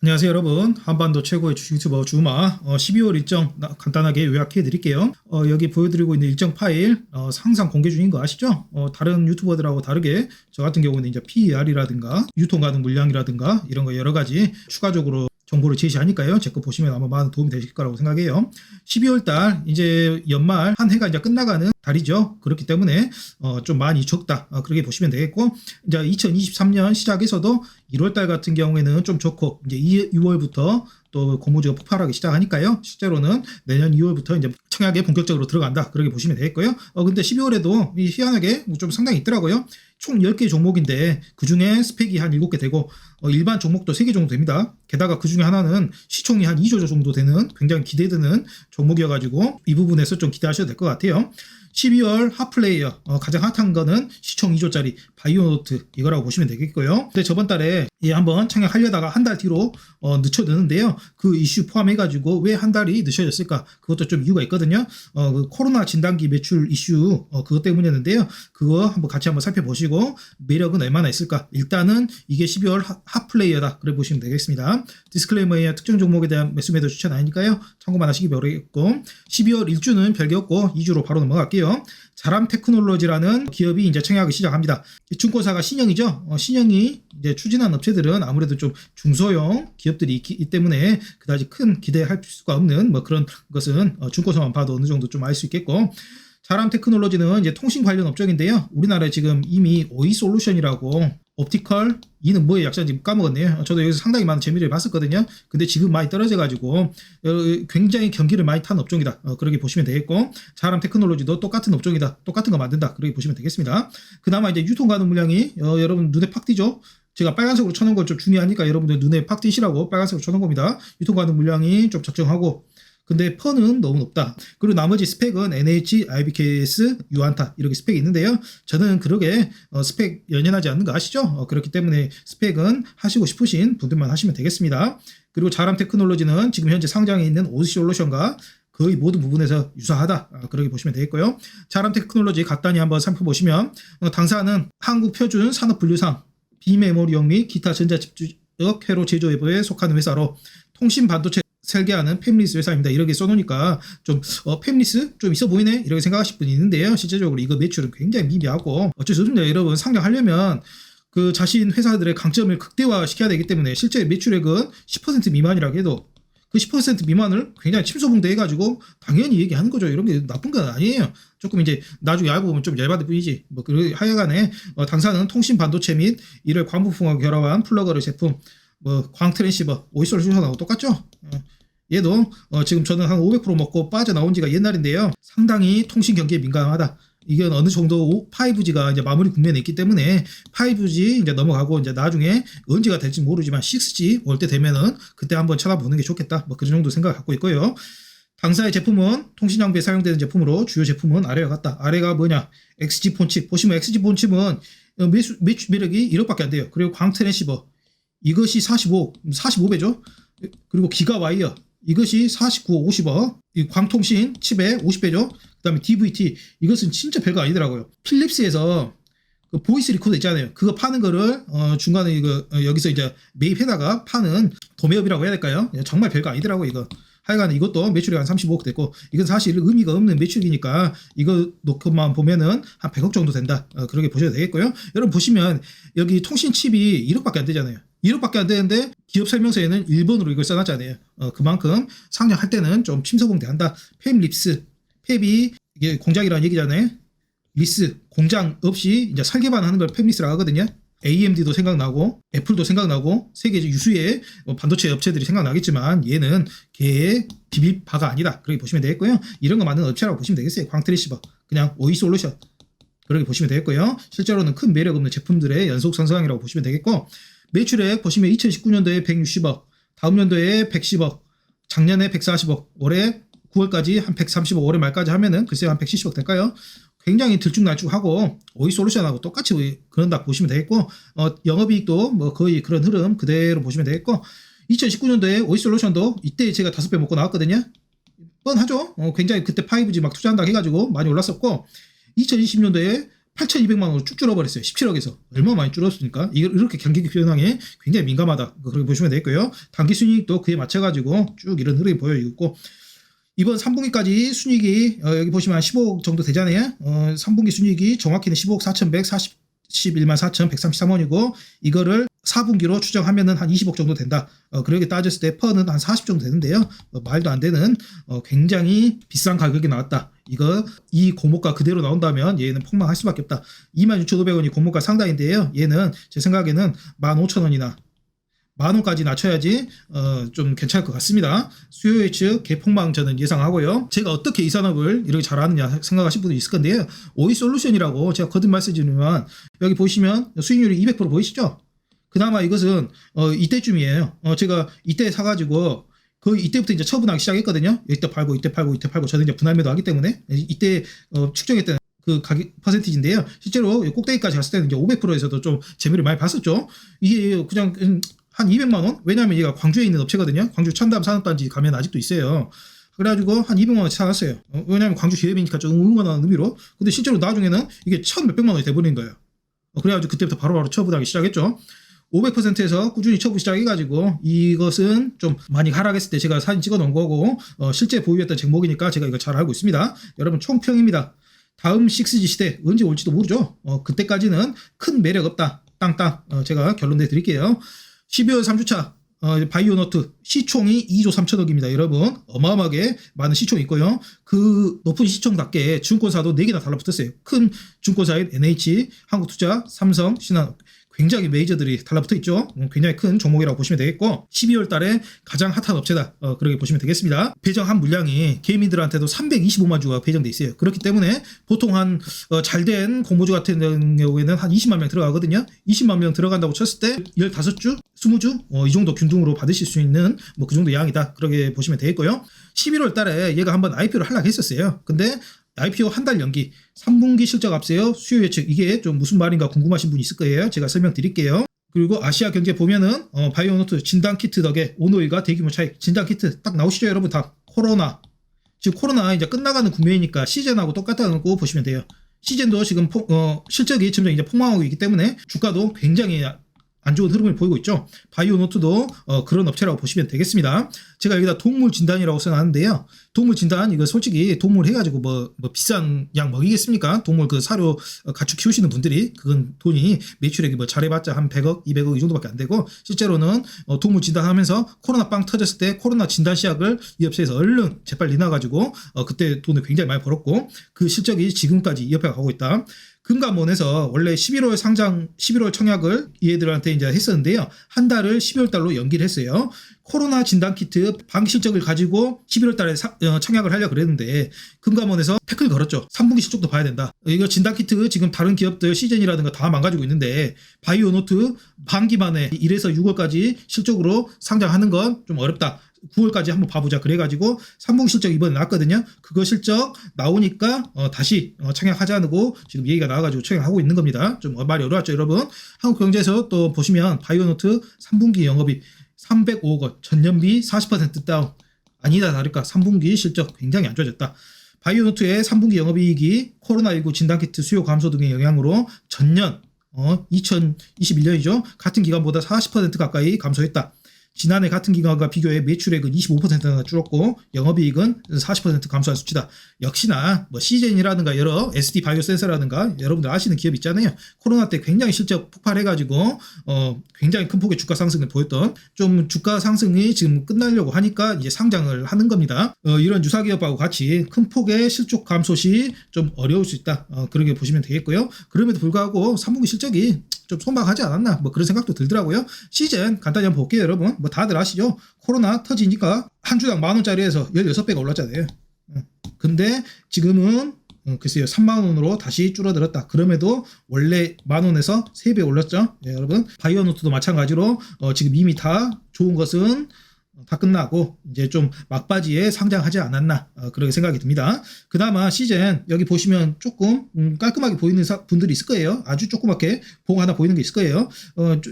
안녕하세요 여러분, 한반도 최고의 주식 유튜버 주마 12월 일정 간단하게 요약해 드릴게요. 여기 보여드리고 있는 일정 파일 항상 공개 중인 거 아시죠? 다른 유튜버들하고 다르게 저 같은 경우는 이제 PER이라든가 유통 가능 물량이라든가 이런 거 여러 가지 추가적으로 정보를 제시하니까요. 제 거 보시면 아마 많은 도움이 되실 거라고 생각해요. 12월 달 이제 연말 한 해가 이제 끝나가는 달이죠. 그렇기 때문에 좀 많이 적다. 그렇게 보시면 되겠고, 이제 2023년 시작에서도 1월 달 같은 경우에는 좀 좋고, 이제 2월부터 또 고무주가 폭발하기 시작하니까요. 실제로는 내년 2월부터 이제 청약에 본격적으로 들어간다. 그렇게 보시면 되겠고요. 근데 12월에도 희한하게 좀 상당히 있더라고요. 총 10개 종목인데 그 중에 스펙이 한 7개 되고 일반 종목도 3개 정도 됩니다. 게다가 그 중에 하나는 시총이 한 2조 정도 되는 굉장히 기대되는 종목이어가지고 이 부분에서 좀 기대하셔도 될 것 같아요. 12월 핫플레이어 가장 핫한 거는 시총 2조짜리 바이오노트 이거라고 보시면 되겠고요. 근데 저번 달에 한번 청약하려다가 한 달 뒤로 늦춰졌는데요. 그 이슈 포함해가지고 왜 한 달이 늦춰졌을까? 그것도 좀 이유가 있거든요. 그 코로나 진단기 매출 이슈 그것 때문이었는데요. 그거 한번 같이 한번 살펴보시고 매력은 얼마나 있을까? 일단은 이게 12월 핫플레이어다. 그래 보시면 되겠습니다. 디스클레이머에 특정 종목에 대한 매수 매도 추천 아니니까요. 참고만 하시기 바라겠고, 12월 1주는 별게 없고 2주로 바로 넘어갈게요. 자람 테크놀로지라는 기업이 이제 청약을 시작합니다. 증권사가 신영이죠. 신영이 이제 추진한 업체들은 아무래도 좀 중소형 기업들이 있기 때문에 그다지 큰 기대할 수가 없는 뭐 그런 것은 증권사만 봐도 어느 정도 좀 알 수 있겠고, 자람 테크놀로지는 이제 통신 관련 업종인데요. 우리나라에 지금 이미 오이솔루션이라고 옵티컬 이는 뭐의 약자인지 까먹었네요. 저도 여기서 상당히 많은 재미를 봤었거든요. 근데 지금 많이 떨어져가지고 굉장히 경기를 많이 탄 업종이다. 그렇게 보시면 되겠고, 자람 테크놀로지도 똑같은 업종이다. 똑같은 거 만든다. 그렇게 보시면 되겠습니다. 그나마 이제 유통 가능 물량이 여러분 눈에 팍 띄죠. 제가 빨간색으로 쳐놓은 걸 좀 중요하니까 여러분들 눈에 팍 띄시라고 빨간색으로 쳐놓은 겁니다. 유통 가능 물량이 좀 적정하고, 근데 펀은 너무 높다. 그리고 나머지 스펙은 NH, IBKS, 유안타 이렇게 스펙이 있는데요. 저는 그러게 스펙 연연하지 않는 거 아시죠? 그렇기 때문에 스펙은 하시고 싶으신 분들만 하시면 되겠습니다. 그리고 자람 테크놀로지는 지금 현재 상장에 있는 오디솔루션과 거의 모든 부분에서 유사하다. 그렇게 보시면 되겠고요. 자람 테크놀로지 간단히 한번 살펴보시면 당사는 한국 표준 산업분류상 비메모리용 및 기타 전자집주적 회로 제조업에 속하는 회사로 통신 반도체 설계하는 팹리스 회사입니다. 이렇게 써놓으니까 좀 팹리스 좀 있어 보이네 이렇게 생각하실 분이 있는데요. 실제적으로 이거 매출은 굉장히 미비하고 어쩔 수 없습니다. 여러분, 상장하려면 그 자신 회사들의 강점을 극대화시켜야 되기 때문에 실제 매출액은 10% 미만이라고 해도 그 10% 미만을 굉장히 침소봉대해가지고 당연히 얘기하는 거죠. 이런 게 나쁜 건 아니에요. 조금 이제 나중에 알고 보면 좀 열받을 뿐이지. 뭐 하여간에 당사는 통신 반도체 및 이를 광부품과 결합한 플러그를 제품 광 트랜시버 오이솔루션하고 똑같죠. 얘도 지금 저는 한 500% 먹고 빠져나온 지가 옛날인데요. 상당히 통신 경기에 민감하다. 이건 어느 정도 5G가 이제 마무리 국면에 있기 때문에 5G 이제 넘어가고 이제 나중에 언제가 될지 모르지만 6G 올 때 되면은 그때 한번 쳐다보는 게 좋겠다. 뭐 그 정도 생각을 갖고 있고요. 당사의 제품은 통신 장비에 사용되는 제품으로 주요 제품은 아래와 같다. 아래가 뭐냐? XG 폰칩. 보시면 XG 폰칩은 매출 매력이 1억밖에 안 돼요. 그리고 광 트랜시버. 이것이 45배죠. 그리고 기가 와이어. 이것이 49, 50억. 이 광통신 칩에 50배죠. 그 다음에 DVT. 이것은 진짜 별거 아니더라고요. 필립스에서 그 보이스 리코더 있잖아요. 그거 파는 거를 중간에 여기서 이제 매입해다가 파는 도매업이라고 해야 될까요? 정말 별거 아니더라고요, 이거. 하여간 이것도 매출이 한 35억 됐고, 이건 사실 의미가 없는 매출이니까 이거 놓고만 보면은 한 100억 정도 된다. 그렇게 보셔도 되겠고요. 여러분 보시면 여기 통신 칩이 1억밖에 안 되잖아요. 1억밖에 안 되는데 기업 설명서에는 1번으로 이걸 써놨잖아요. 그만큼 상장할 때는 좀 침소봉대한다. 팹립스, 팹이 이게 공장이라는 얘기잖아요. 리스, 공장 없이 이제 설계만 하는 걸 팹리스라고 하거든요. AMD도 생각나고 애플도 생각나고 세계 유수의 반도체 업체들이 생각나겠지만 얘는 걔의 비빔바가 아니다. 그렇게 보시면 되겠고요. 이런 거 만드는 업체라고 보시면 되겠어요. 광트랜시버, 그냥 오이솔루션 그렇게 보시면 되겠고요. 실제로는 큰 매력 없는 제품들의 연속 상승이라고 보시면 되겠고, 매출액 보시면 2019년도에 160억, 다음 연도에 110억, 작년에 140억, 올해 9월까지 한 130억, 올해 말까지 하면은 글쎄요 한 170억 될까요? 굉장히 들쭉날쭉하고 오이솔루션하고 똑같이 그런다 보시면 되겠고, 영업이익도 뭐 거의 그런 흐름 그대로 보시면 되겠고, 2019년도에 오이솔루션도 이때 제가 5배 먹고 나왔거든요. 뻔하죠. 굉장히 그때 5G 막 투자한다고 해가지고 많이 올랐었고, 2020년도에 8,200만 원으로 쭉 줄어버렸어요. 17억에서. 얼마나 많이 줄었습니까? 이렇게 경기 변화에 굉장히 민감하다. 그렇게 보시면 되겠고요. 단기 순이익도 그에 맞춰가지고 쭉 이런 흐름이 보여있고, 이번 3분기까지 순이익이 여기 보시면 15억 정도 되잖아요. 3분기 순이익이 정확히는 15억 4,141만 4,133원이고 이거를 4분기로 추정하면은 한 20억 정도 된다. 그렇게 따졌을 때 퍼는 한 40 정도 되는데요. 말도 안 되는 굉장히 비싼 가격이 나왔다. 이 고목가 그대로 나온다면 얘는 폭망할 수밖에 없다. 26,500원이 고목가 상단인데요. 얘는 제 생각에는 15,000원이나 10,000원까지 낮춰야지 좀 괜찮을 것 같습니다. 수요 예측 개폭망 저는 예상하고요. 제가 어떻게 이 산업을 이렇게 잘하느냐 생각하실 분도 있을 건데요. 오이솔루션이라고 제가 거듭 말씀드리지만 여기 보시면 수익률이 200% 보이시죠? 그나마 이것은 이때쯤이에요. 제가 이때 사가지고 거의 이때부터 이제 처분하기 시작했거든요. 이때 팔고 이때 팔고 이때 팔고 저는 이제 분할 매도 하기 때문에 이때 측정했던 그 가격 퍼센티지인데요. 실제로 꼭대기까지 갔을 때는 이제 500%에서도 좀 재미를 많이 봤었죠. 이게 그냥 한 200만 원? 왜냐하면 얘가 광주에 있는 업체거든요. 광주 천담 산업단지 가면 아직도 있어요. 그래가지고 한 200만 원치 사갔어요. 왜냐하면 광주 기업이니까 좀 응원하는 의미로. 근데 실제로 나중에는 이게 1,몇백만 원이 돼버린 거예요. 그래가지고 그때부터 바로바로 처분하기 시작했죠. 500%에서 꾸준히 처분 시작해가지고 이것은 좀 많이 하락했을 때 제가 사진 찍어 놓은 거고 실제 보유했던 종목이니까 제가 이거 잘 알고 있습니다. 여러분 총평입니다. 다음 6G 시대 언제 올지도 모르죠. 그때까지는 큰 매력 없다. 땅땅 제가 결론 내드릴게요. 12월 3주차 바이오노트 시총이 2조 3천억입니다. 여러분 어마어마하게 많은 시총이 있고요. 그 높은 시총답게 증권사도 4개나 달라붙었어요. 큰 증권사인 NH, 한국투자, 삼성, 신한 굉장히 메이저들이 달라붙어 있죠. 굉장히 큰 종목이라고 보시면 되겠고 12월 달에 가장 핫한 업체다. 그렇게 보시면 되겠습니다. 배정한 물량이 개미들한테도 325만 주가 배정돼 있어요. 그렇기 때문에 보통 한 잘된 공모주 같은 경우에는 한 20만 명 들어가거든요. 20만 명 들어간다고 쳤을 때 15주, 20주 이 정도 균등으로 받으실 수 있는 뭐 그 정도 양이다. 그렇게 보시면 되겠고요. 11월 달에 얘가 한번 IPO를 하려고 했었어요. 근데 IPO 한 달 연기, 3분기 실적 앞세요, 수요 예측, 이게 좀 무슨 말인가 궁금하신 분이 있을 거예요. 제가 설명드릴게요. 그리고 아시아 경제 보면은 바이오노트 진단키트 덕에 오노일과 대규모 차익, 진단키트 딱 나오시죠 여러분. 다 코로나, 지금 코로나 이제 끝나가는 국면이니까 시즌하고 똑같다는 거 보시면 돼요. 시즌도 지금 실적이 점점 이제 폭망하고 있기 때문에 주가도 굉장히 안 좋은 흐름을 보이고 있죠. 바이오노트도 그런 업체라고 보시면 되겠습니다. 제가 여기다 동물 진단이라고 써놨는데요. 동물 진단 이거 솔직히 동물 해가지고 뭐 비싼 약 먹이겠습니까? 동물 그 사료 가축 키우시는 분들이 그건 돈이 매출액이 뭐 잘해봤자 한 100억, 200억 이 정도밖에 안 되고 실제로는 동물 진단하면서 코로나 빵 터졌을 때 코로나 진단 시약을 이 업체에서 얼른 재빨리 내놔가지고 그때 돈을 굉장히 많이 벌었고 그 실적이 지금까지 이어져 가고 있다. 금감원에서 원래 11월 상장, 11월 청약을 얘들한테 이제 했었는데요. 한 달을 12월 달로 연기를 했어요. 코로나 진단키트 방기 실적을 가지고 11월 달에 청약을 하려고 그랬는데 금감원에서 태클 걸었죠. 3분기 실적도 봐야 된다. 이거 진단키트 지금 다른 기업들 시즌이라든가 다 망가지고 있는데 바이오노트 반기 만에 1에서 6월까지 실적으로 상장하는 건 좀 어렵다. 9월까지 한번 봐보자. 그래가지고 3분기 실적 이번에 나왔거든요. 그거 실적 나오니까 다시 청약하자고 지금 얘기가 나와가지고 청약하고 있는 겁니다. 좀 말이 어려웠죠 여러분. 한국경제에서 또 보시면 바이오노트 3분기 영업이 305억 원, 전년비 40% 다운. 아니다 다를까 3분기 실적 굉장히 안 좋아졌다. 바이오노트의 3분기 영업이익이 코로나19 진단키트 수요 감소 등의 영향으로 전년 2021년이죠. 같은 기간보다 40% 가까이 감소했다. 지난해 같은 기간과 비교해 매출액은 25%나 줄었고 영업이익은 40% 감소한 수치다. 역시나 뭐 시젠이라든가 여러 SD 바이오센서라든가 여러분들 아시는 기업 있잖아요. 코로나 때 굉장히 실적 폭발해가지고 굉장히 큰 폭의 주가 상승을 보였던 좀 주가 상승이 지금 끝나려고 하니까 이제 상장을 하는 겁니다. 이런 유사 기업하고 같이 큰 폭의 실적 감소 시 좀 어려울 수 있다. 그렇게 보시면 되겠고요. 그럼에도 불구하고 3분기 실적이 좀 손방하지 않았나 뭐 그런 생각도 들더라고요. 시즌 간단히 한번 볼게요 여러분. 뭐 다들 아시죠? 코로나 터지니까 한 주당 10,000원짜리에서 16배가 올랐잖아요. 근데 지금은 글쎄요 30,000원으로 다시 줄어들었다. 그럼에도 원래 10,000원에서 3배 올랐죠. 네, 여러분 바이오노트도 마찬가지로 지금 이미 다 좋은 것은 다 끝나고 이제 좀 막바지에 상장하지 않았나 그렇게 생각이 듭니다. 그나마 시즌 여기 보시면 조금 깔끔하게 보이는 분들이 있을 거예요. 아주 조그맣게 봉 하나 보이는 게 있을 거예요.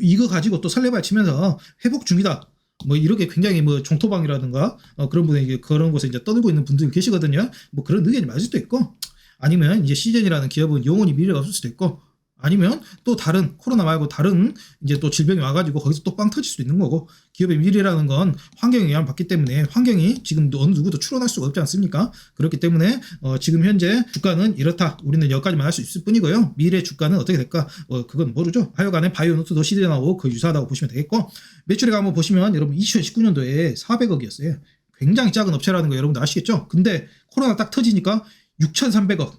이거 가지고 또 설레발 치면서 회복 중이다. 뭐 이렇게 굉장히 뭐 종토방이라든가 그런 분이 그런 곳에 이제 떠들고 있는 분들이 계시거든요. 뭐 그런 의견이 맞을 수도 있고 아니면 이제 시즌이라는 기업은 영원히 미래가 없을 수도 있고, 아니면 또 다른 코로나 말고 다른 이제 또 질병이 와가지고 거기서 또 빵 터질 수도 있는 거고, 기업의 미래라는 건 환경에 영향을 받기 때문에 환경이 지금 어느 누구도 추론할 수가 없지 않습니까? 그렇기 때문에 지금 현재 주가는 이렇다. 우리는 여기까지만 할 수 있을 뿐이고요. 미래 주가는 어떻게 될까? 그건 모르죠. 하여간에 바이오노트도 시즌하고 거의 유사하다고 보시면 되겠고, 매출액 한번 보시면 여러분 2019년도에 400억이었어요. 굉장히 작은 업체라는 거 여러분도 아시겠죠? 근데 코로나 딱 터지니까 6,300억,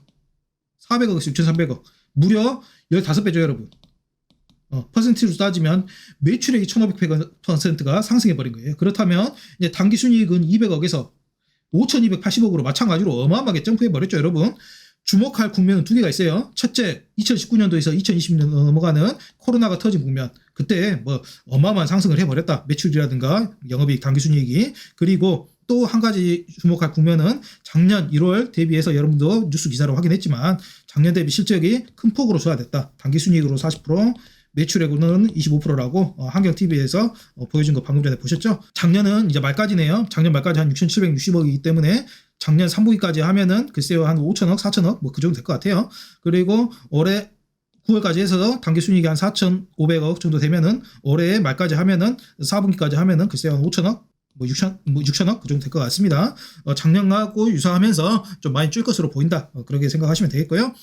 400억에서 6,300억, 무려 15배죠 여러분. 퍼센티로 따지면 매출액이 1,500%가 상승해버린 거예요. 그렇다면 이제 당기순이익은 200억에서 5,280억으로 마찬가지로 어마어마하게 점프해버렸죠 여러분. 주목할 국면은 두 개가 있어요. 첫째, 2019년도에서 2020년 넘어가는 코로나가 터진 국면. 그때 뭐 어마어마한 상승을 해버렸다. 매출이라든가 영업이익, 당기순이익이. 그리고 또 한 가지 주목할 국면은 작년 1월 대비해서 여러분도 뉴스 기사로 확인했지만 작년 대비 실적이 큰 폭으로 소화됐다. 당기순이익으로 40%, 매출액으로는 25%라고 한경TV에서 보여준 거 방금 전에 보셨죠? 작년은 이제 말까지네요. 작년 말까지 한 6,760억이기 때문에 작년 3분기까지 하면은 글쎄요 한 5천억, 4천억 뭐 그 정도 될 것 같아요. 그리고 올해 9월까지 해서 당기순이익이 한 4,500억 정도 되면은 올해 말까지 하면은 4분기까지 하면은 글쎄요 한 5천억, 뭐 6천억 그 정도 될 것 같습니다. 작년하고 유사하면서 좀 많이 줄 것으로 보인다. 그렇게 생각하시면 되겠고요.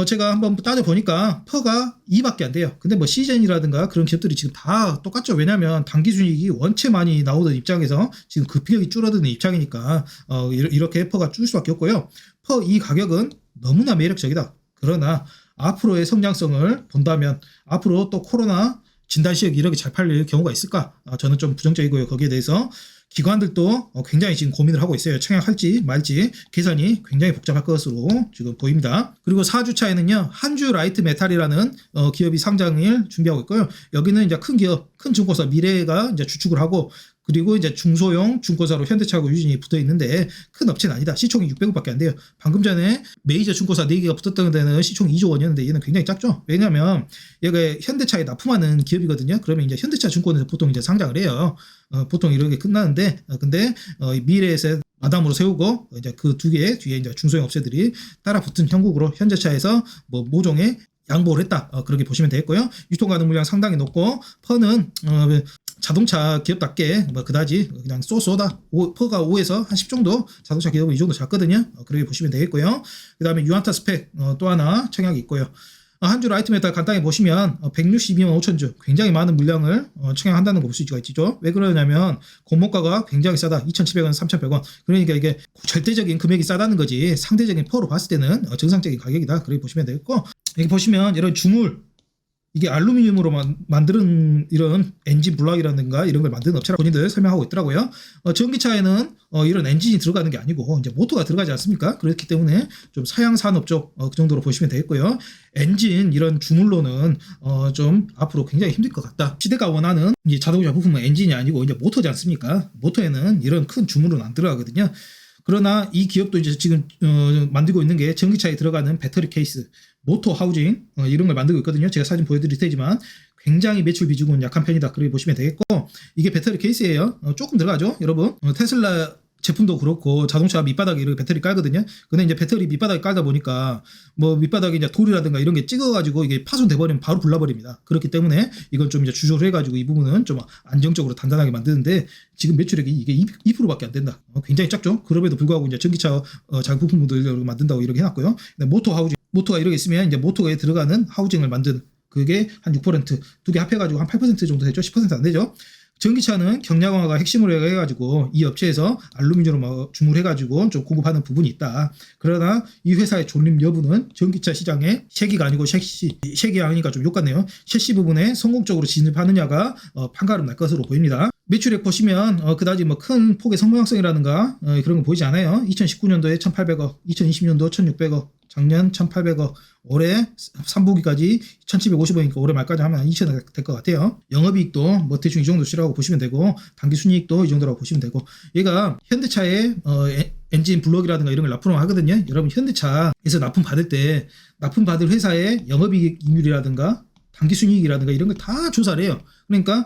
제가 한번 따져보니까 퍼가 2밖에 안 돼요. 근데 뭐 시즌이라든가 그런 기업들이 지금 다 똑같죠. 왜냐면 당기순이익이 원체 많이 나오던 입장에서 지금 급격히 줄어드는 입장이니까 이렇게 퍼가 줄 수밖에 없고요. 퍼 이 가격은 너무나 매력적이다. 그러나 앞으로의 성장성을 본다면 앞으로 또 코로나 진단시험이 이렇게 잘 팔릴 경우가 있을까? 저는 좀 부정적이고요. 거기에 대해서 기관들도 굉장히 지금 고민을 하고 있어요. 청약할지 말지 계산이 굉장히 복잡할 것으로 지금 보입니다. 그리고 4주차에는요. 한주 라이트 메탈이라는 기업이 상장을 준비하고 있고요. 여기는 이제 큰 기업, 큰 증권사 미래가 이제 주축을 하고, 그리고 이제 중소형 증권사로 현대차하고 유진이 붙어 있는데 큰 업체는 아니다. 시총이 600억밖에 안 돼요. 방금 전에 메이저 증권사 4개가 붙었던 데는 시총이 2조 원이었는데 얘는 굉장히 작죠. 왜냐하면 얘가 현대차에 납품하는 기업이거든요. 그러면 이제 현대차 증권에서 보통 이제 상장을 해요. 보통 이렇게 끝나는데, 근데 미래에서 마담으로 세우고 이제 그 두 개 뒤에 이제 중소형 업체들이 따라 붙은 형국으로 현대차에서 뭐 모종의 양보를 했다. 그렇게 보시면 되겠고요. 유통 가능 물량 상당히 높고 퍼는 자동차 기업답게 뭐 그다지 그냥 쏘다 퍼가 5에서 한 10 정도 자동차 기업은 이 정도 작거든요. 그렇게 보시면 되겠고요. 그 다음에 유안타 스펙 또 하나 청약이 있고요. 한주 라이트 메탈 간단히 보시면 162만 5천 주 굉장히 많은 물량을 청약한다는 거 볼 수가 있죠. 왜 그러냐면 공모가가 굉장히 싸다. 2,700원, 3,100원. 그러니까 이게 절대적인 금액이 싸다는 거지 상대적인 퍼로 봤을 때는 정상적인 가격이다. 그렇게 보시면 되겠고, 여기 보시면 이런 주물, 이게 알루미늄으로 만드는 이런 엔진 블럭이라든가 이런 걸 만드는 업체라고 본인들 설명하고 있더라고요. 전기차에는 이런 엔진이 들어가는 게 아니고 이제 모터가 들어가지 않습니까? 그렇기 때문에 좀 사양 산업 쪽 그 정도로 보시면 되겠고요. 엔진 이런 주물로는 좀 앞으로 굉장히 힘들 것 같다. 시대가 원하는 이제 자동차 부품은 엔진이 아니고 이제 모터지 않습니까? 모터에는 이런 큰 주물은 안 들어가거든요. 그러나 이 기업도 이제 지금 만들고 있는 게 전기차에 들어가는 배터리 케이스, 모터 하우징 이런 걸 만들고 있거든요. 제가 사진 보여드릴 테지만 굉장히 매출 비중은 약한 편이다. 그렇게 보시면 되겠고, 이게 배터리 케이스예요. 조금 들어가죠, 여러분. 테슬라 제품도 그렇고 자동차 밑바닥에 이렇게 배터리 깔거든요. 근데 이제 배터리 밑바닥에 깔다 보니까 뭐 밑바닥에 이제 돌이라든가 이런 게 찍어가지고 이게 파손돼 버리면 바로 불나버립니다. 그렇기 때문에 이건 좀 이제 주조를 해가지고 이 부분은 좀 안정적으로 단단하게 만드는데 지금 매출액이 이게 2%밖에 안 된다. 굉장히 작죠. 그럼에도 불구하고 이제 전기차 자동 부품들 만든다고 이렇게 해놨고요. 모터 하우징, 모터가 이렇게 있으면 이제 모터에 들어가는 하우징을 만드는 그게 한 6%, 두 개 합해가지고 한 8% 정도 되죠. 10% 안 되죠. 전기차는 경량화가 핵심으로 해가지고 이 업체에서 알루미늄으로 주물해가지고 좀 공급하는 부분이 있다. 그러나 이 회사의 존립 여부는 전기차 시장에 쉐기가 아니고 쉐기 아니니까 좀 욕같네요. 쉐시 부분에 성공적으로 진입하느냐가 판가름 날 것으로 보입니다. 매출액 보시면 그다지 뭐 큰 폭의 성장성이라든가 그런 거 보이지 않아요. 2019년도에 1,800억, 2020년도 1,600억, 작년 1,800억, 올해 3분기까지 1,750억이니까 올해 말까지 하면 한 2,000억 될 것 같아요. 영업이익도 뭐 대충 이 정도시라고 보시면 되고, 당기순이익도 이 정도라고 보시면 되고, 얘가 현대차의 엔진 블럭이라든가 이런 걸 납품을 하거든요. 여러분 현대차에서 납품 받을 때 납품 받을 회사의 영업이익률이라든가 단기 순이익이라든가 이런 걸 다 조사를 해요. 그러니까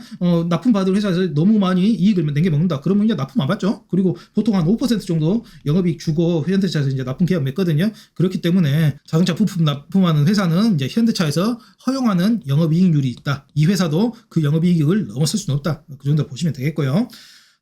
납품 받을 회사에서 너무 많이 이익을 내게 먹는다. 그러면 이제 납품 안 받죠. 그리고 보통 한 5% 정도 영업이익 주고 현대차에서 이제 납품 계약 맺거든요. 그렇기 때문에 자동차 부품 납품하는 회사는 이제 현대차에서 허용하는 영업이익률이 있다. 이 회사도 그 영업이익을 넘어설 수는 없다. 그 정도 보시면 되겠고요.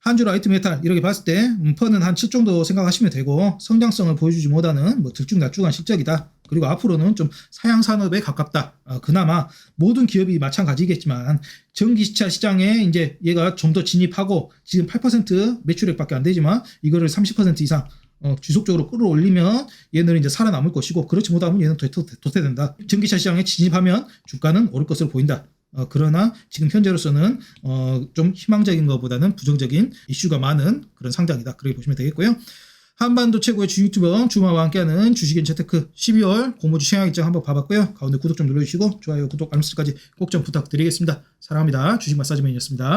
한 주 라이트 메탈 이렇게 봤을 때 펀은 한 7 정도 생각하시면 되고, 성장성을 보여주지 못하는 뭐 들쭉날쭉한 실적이다. 그리고 앞으로는 좀 사양 산업에 가깝다. 그나마 모든 기업이 마찬가지겠지만 전기차 시장에 이제 얘가 좀 더 진입하고, 지금 8% 매출액밖에 안 되지만 이거를 30% 이상 지속적으로 끌어올리면 얘는 이제 살아남을 것이고, 그렇지 못하면 얘는 도태된다. 전기차 시장에 진입하면 주가는 오를 것으로 보인다. 그러나 지금 현재로서는 좀 희망적인 것보다는 부정적인 이슈가 많은 그런 상장이다. 그렇게 보시면 되겠고요. 한반도 최고의 주 유튜버 주마와 함께하는 주식인 재테크 12월 공모주 시향 일정 한번 봐봤고요. 가운데 구독 좀 눌러주시고 좋아요, 구독, 알림 설정까지 꼭 좀 부탁드리겠습니다. 사랑합니다. 주식 마사지맨이었습니다.